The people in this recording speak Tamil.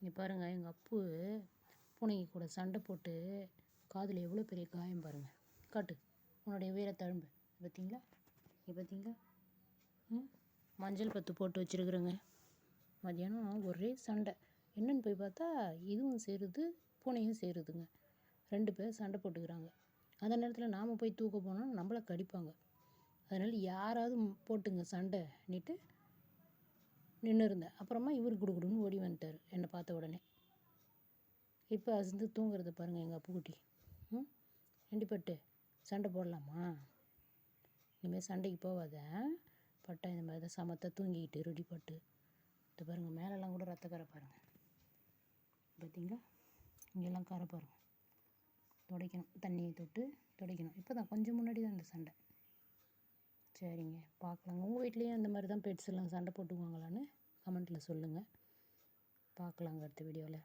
இங்கே பாருங்கள், எங்கள் அப்பு பூனைக்கு கூட சண்டை போட்டு காதில் எவ்வளோ பெரிய காயம் பாருங்கள். காட்டு உன்னுடைய வீரத்தழும்பு. பார்த்தீங்களா? பார்த்தீங்களா? மஞ்சள் பத்து போட்டு வச்சுருக்குறேங்க. மதியானம் ஒரே சண்டை. என்னென்னு போய் பார்த்தா இதுவும் சேருது, பூனையும் சேருதுங்க. 2 பேர் சண்டை போட்டுக்கிறாங்க. அந்த நேரத்தில் நாம் போய் தூக்க போனால் நம்மளை கடிப்பாங்க. அதனால் யாராவது போட்டுங்க சண்டைன்னுட்டு நின்று இருந்தேன். அப்புறமா இவர் குடுகுடுன்னு ஓடி வந்துட்டார் என்னை பார்த்த உடனே. இப்போ அசந்து தூங்குறத பாருங்கள் எங்கள் அப்புக்குட்டி. ரெண்டிப்பட்டு சண்டை போடலாமா? இனிமேல் சண்டைக்கு போகாத. பட்டா இந்த மாதிரி தான் சமத்தை தூங்கிக்கிட்டு ரெடிப்பட்டு. இது பாருங்கள், மேலெல்லாம் கூட ரத்தக்கரை பாருங்கள். பார்த்தீங்களா? இங்கெல்லாம் கரை பாருங்கள். துடைக்கணும், தண்ணியை தொட்டு துடைக்கணும். இப்போ தான் கொஞ்சம் முன்னாடி தான் இந்த சண்டை. சரிங்க, பார்க்கலாங்க. உங்கள் வீட்லேயும் அந்த மாதிரி தான் பெட்ஸ் எல்லாம் சண்டை போட்டுக்குவாங்களான்னு கமெண்ட்டில் சொல்லுங்கள். பார்க்கலாங்க அடுத்த வீடியோவில்.